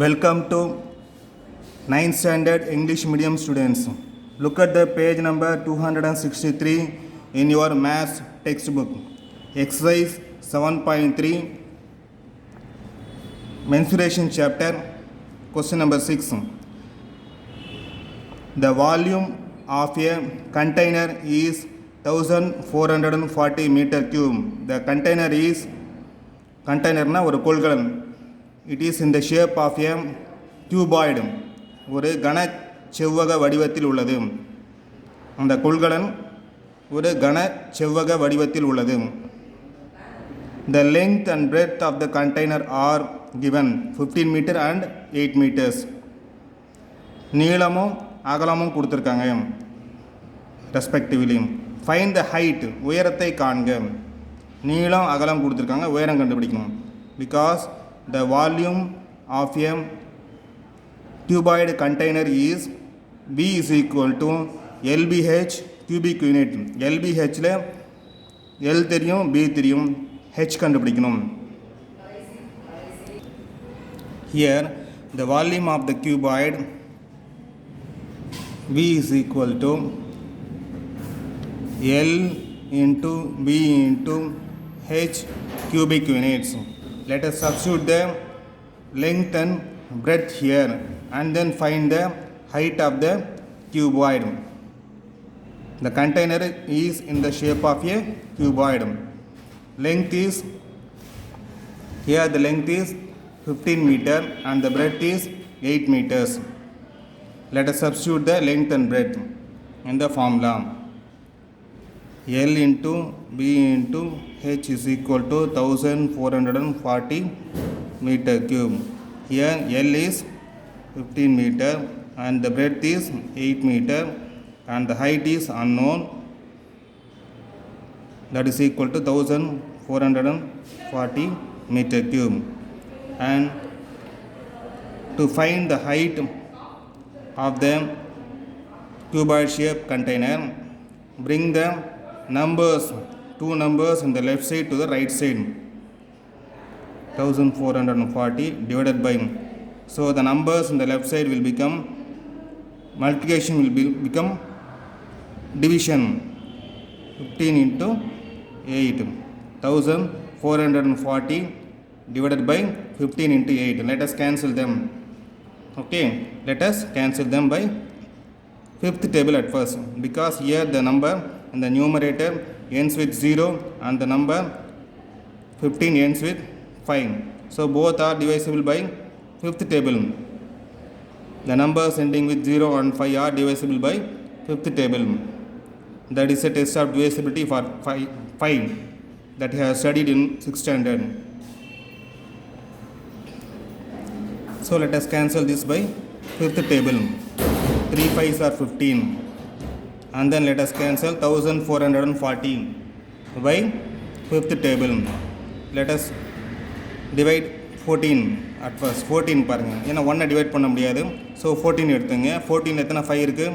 Welcome to 9th standard English medium students. Look at the page number 263 in your maths textbook. Exercise 7.3 mensuration chapter, question number 6. The volume of a container is 1440 meter cube. The container is container ஒரு கொள்கலன். It is in the shape of a cuboid. ஒரு கன செவ்வக வடிவத்தில் உள்ளது. அந்த கொள்கலன் ஒரு கன செவ்வக வடிவத்தில் உள்ளது. The length and breadth of the container are given 15 meter and 8 meters. நீளமும் அகலமும் கொடுத்துருக்காங்க ரெஸ்பெக்டிவ்லி. ஃபைண்ட் த ஹைட், உயரத்தை காண்க. நீளம் அகலம் கொடுத்துருக்காங்க, உயரம் கண்டுபிடிக்கணும். Because the volume of a cuboid container is V is equal to LBH cubic unit. LBHல L தெரியும், B தெரியும், H கண்டுபிடிக்கணும். Here the volume of the cuboid V is equal to L into B into H cubic units. Let us substitute the length and breadth here and then find the height of the cuboid. The container is in the shape of a cuboid. Length is, here the length is 15 meter and the breadth is 8 meters. Let us substitute the length and breadth in the formula. L into B into H is equal to 1440 meter cube. Here L is 15 meter and the breadth is 8 meter and the height is unknown, that is equal to 1440 meter cube. And to find the height of the cuboid shaped container, bring the numbers, two numbers in the left side to the right side. 1440 divided by, so the numbers in the left side will become, multiplication will become division. 15 into 8, 1440 divided by 15 into 8. Let us cancel them. Okay, let us cancel them by fifth table at first, because here the number in the numerator ends with 0 and the number 15 ends with 5. So both are divisible by fifth table. The numbers ending with 0 and 5 are divisible by fifth table. That is a test of divisibility for 5 that you have studied in 6th standard. So let us cancel this by fifth table. 3 5s are 15. And then let us cancel 1440 by fifth table. Let us divide 14 at first. 14 பாருங்க, ஏன்னா 1 divide பண்ண முடியாது. So 14 எடுத்துங்க. 14 எத்தனை 5 இருக்குது?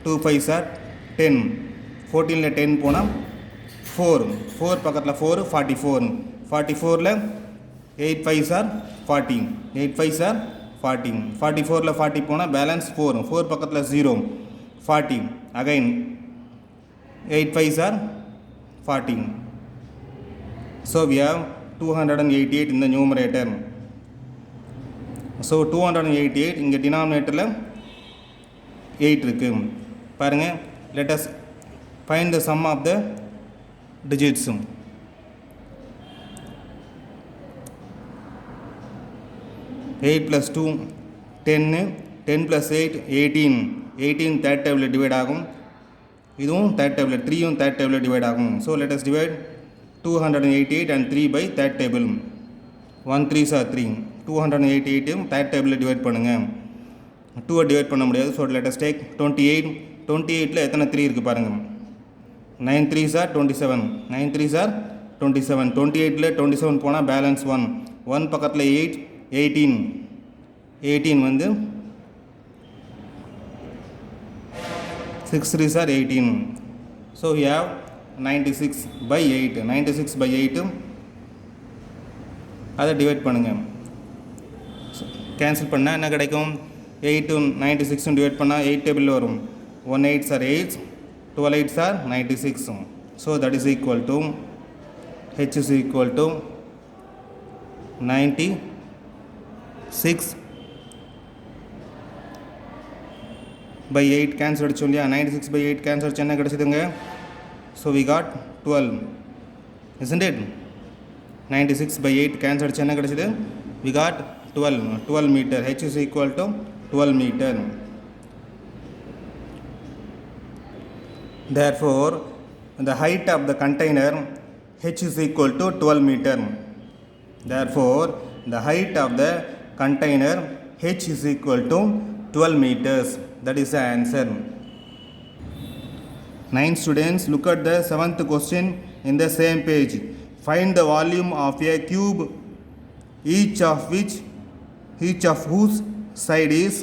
2 5s are 10. 14ல் 10 போனால் 4. 4 பக்கத்தில் 4, 44. 44ல் 8 5s are 40. 8 5s are 40. 44ல் 40 போனால் பேலன்ஸ் 4. 4 பக்கத்தில் 0, 40. Again 8 5s are 40. So we have 288 in the numerator. So 288 இங்கே denominatorல 8 இருக்கு பாருங்க. Let us find the sum of the digits. 8 plus 2 10, 10 plus 8 18. 18 third table divide ஆகும், இதுவும் third table, 3யும் third table divide ஆகும். So let us divide 288 and 3 by third table. 1 3s are 3. 288 third table divide பண்ணுங்க. 2 divide பண்ண முடியாது. So let us take 28. 28ல எத்தனை 3 இருக்கு பாருங்க. 9 3s are 27. 9 3s are 27. 28ல 27 போனால் பேலன்ஸ் 1. 1 பக்கத்தில் 8, 18. 18 வந்து 6 3s are 18. So we have 96 by 8. 96 by 8 அதை டிவைட் பண்ணுங்க. கேன்சல் பண்ணால் என்ன கிடைக்கும்? 8 96 டிவைட் பண்ணால் 8 டேபிளில் வரும். 1 8s are 8, 12 8s are 96. So that is equal to H is equal to 96 by 8 cancel அடிச்சோம் இல்லையா? 96 by 8 cancel அடிச்சு என்ன கிடைச்சதுங்க? So we got 12, isn't it? 96 by 8 cancel அடிச்சு என்ன கிடைச்சது? We got 12 meter. H is equal to 12 meter. Therefore the height of the container H is equal to 12 meter. Therefore the height of the container H is equal to 12 meters. That is the answer. 9 students, look at the 7th question in the same page. Find the volume of a cube each of whose side is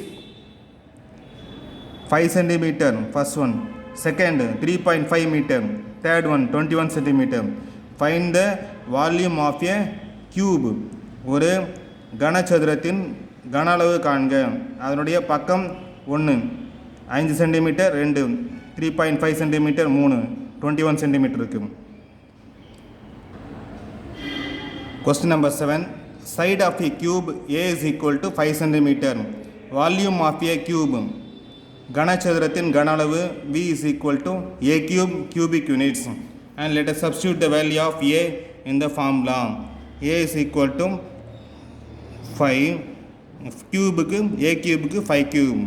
5 centimeter. First one. Second 3.5 meter. Third one 21 centimeter. Find the volume of a cube. ஒரு கனசதுரத்தின் கன அளவு காண்க. அதனுடைய பக்கம் 1 5 centimetre 2 3.5 centimetre 3 21 centimetre இருக்கு. Question number 7. Side of a cube A is equal to 5 centimeter. Volume of a cube. கனசதுரத்தின் கன அளவு V is equal to A cube cubic units. And let us substitute the value of A in the formula. A is equal to 5 cube A cube 5 cube.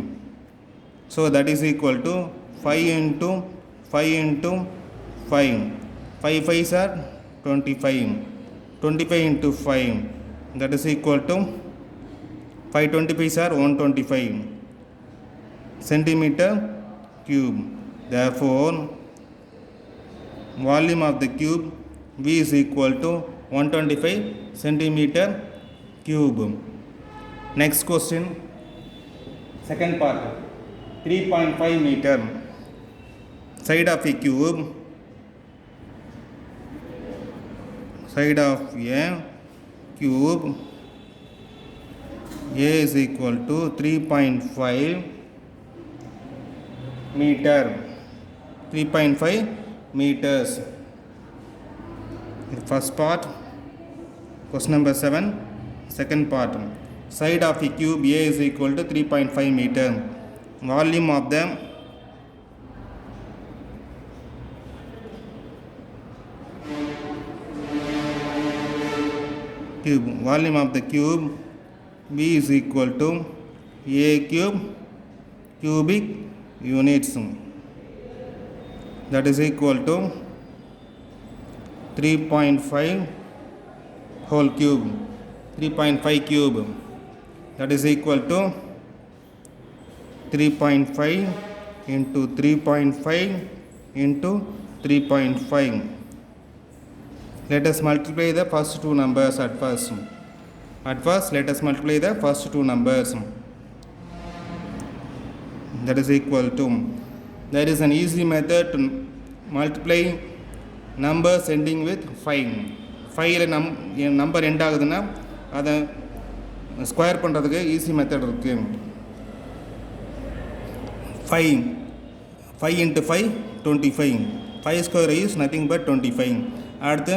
So that is equal to 5 into 5 into 5. 5 5s are 25. 25 into 5. That is equal to 525s are 125 centimeter cube. Therefore volume of the cube V is equal to 125 centimeter cube. Next question, second part. 3.5 meter. Side of a cube. Side of a cube A is equal to 3.5 meter. 3.5 meters. First part, question number 7. Second part, side of a cube A is equal to 3.5 meter. Volume of the cube. Volume of the cube V is equal to A cube cubic units. That is equal to 3.5 whole cube. 3.5 cube. That is equal to 3.5 into 3.5 into 3.5. Let us multiply the first two numbers at first. At first, let us multiply the first two numbers. That is equal to. There is an easy method to multiply numbers ending with 5. 5 number end ஆகுதுன்னா அதை square பண்ணுறதுக்கு easy method இருக்கு. 5 into 5 25. 5 square is nothing but 25. அடுத்து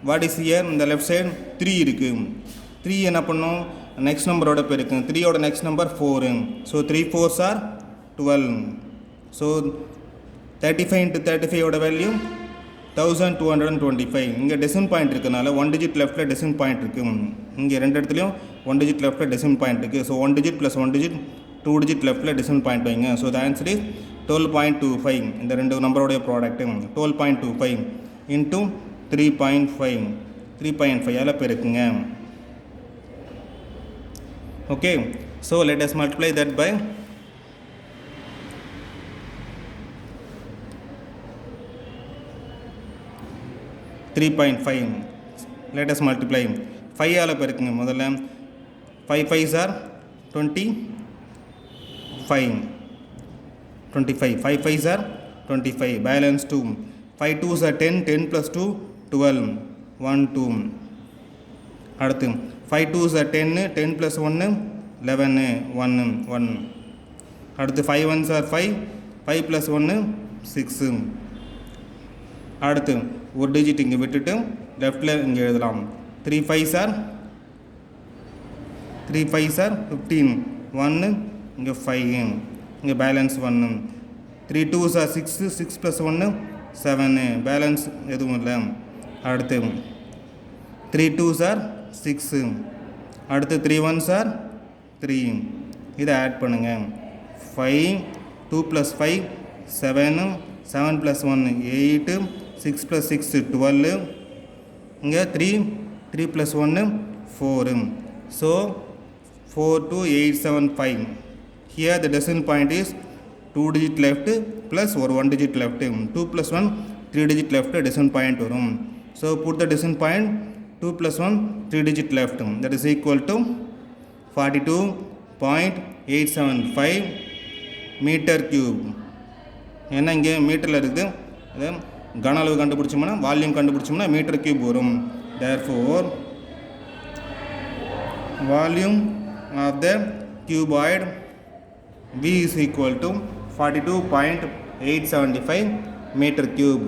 what is here? இந்த left side 3 இருக்குது. 3 என்ன பண்ணும்? Next நம்பரோட பெருக்கு. 3யோட நெக்ஸ்ட் number 4. So 3 4s are 12. So 35 into 35ஓட வேல்யூ 1225. இங்கே டெசிமல் பாயிண்ட் இருக்கிறதுனால 1 digit லெஃப்ட்டில் டெசிமல் பாயிண்ட் இருக்குது. இங்கே ரெண்டு இடத்துலையும் 1 digit லெஃப்ட்டில் டெசிமல் பாயிண்ட் இருக்குது. ஸோ 1 digit + 1 digit 2 digit லெஃப்ட்டில் டெசிமல் பாயிண்ட் வைங்க. So the answer is 12.25. இந்த ரெண்டு நம்பரோடைய ப்ராடக்ட்டு 12.25 இன்ட்டு 3.5. 3.5 பெருக்குங்க. Okay, so let us multiply that by 3.5. Let us multiply 5 ஆல் பெருக்குங்க. முதல்ல 5 5s are 25. 25. 5 5s are 25. Balance 2. 5 2s are 10. 10 plus 2 12. 1 2. அடுத்து 5 2s are 10. 10 plus 1 11 1 1. அடுத்து 5 ones are 5, 5 plus 1 6. அடுத்து ஒரு டிஜிட் இங்கே விட்டுட்டு லெஃப்டில் இங்கே எழுதலாம். 3 5s are 15 1 இங்கே 5 இங்கே balance 1. 3 2s are 6, 6 plus 1 7 balance எதுவும் இல்லை. அடுத்து 3 2s are 6. அடுத்து 3 1s are 3. இதை ஆட் பண்ணுங்கள். 5 2 plus 5 7, 7 plus 1 8, 6 plus 6 12, இங்கே 3 plus 1 4. So 42875. Here the decimal point is 2 digit left plus or 1 digit left. 2 plus 1 3 digit left decimal point வரும். So put the decimal point 2 plus 1 3 digit left, that is equal to 42.875 meter cube. ஏன்னா இங்கே மீட்டரில் இருக்குது, அது கன அளவு கண்டுபிடிச்சோம்னா volume கண்டுபிடிச்சோம்னா metre cube வரும். therefore volume of the cuboid V is equal to 42.875 meter cube.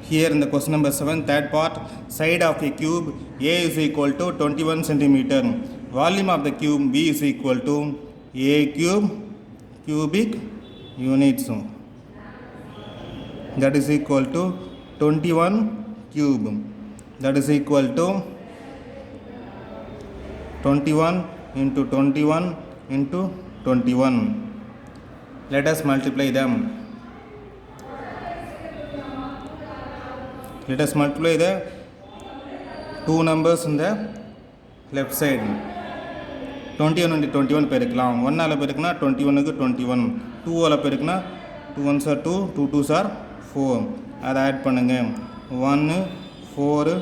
Here in the question number 7, third part, side of a cube A is equal to 21 centimeter. Volume of the cube V is equal to A cube cubic units. That is equal to 21 cube. That is equal to 21 into 21 into 21. Let us multiply them. Let us multiply the two numbers in the left side. 21 into 21 பெருக்கலாம். 1 all பெருக்குனா 21க்கு 21, 2 all பெருக்குனா 2 1s are 2, 2 2s are 4. அதை add பண்ணுங்க. 1 4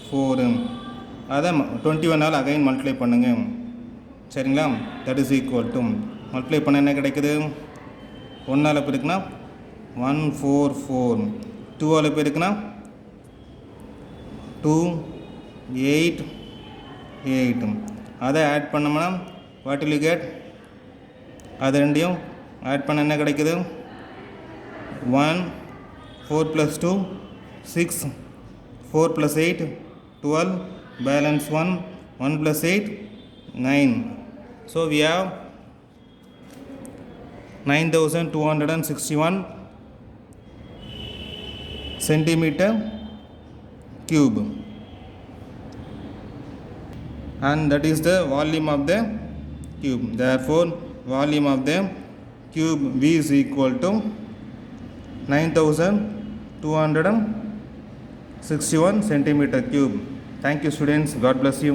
4. அதை 21 all again multiply பண்ணுங்க. சரிங்களா? That is equal to multiply பண்ண என்ன கிடைக்குது? 1 ஆல் பெருக்குனா 144, 2 ஆல் பெருக்குனா 2 8 8. அதை ஆட் பண்ணோம்னா வாட் வில் யூ கெட்? அது ரெண்டையும் ஆட் பண்ண என்ன கிடைக்குது? 1 4 plus 2 6, 4 plus 8 12, balance 1 1 plus 8 9. So we have 9261 centimeter cube, and that is the volume of the cube. Therefore volume of the cube V is equal to 9261 centimeter cube. Thank you students, God bless you.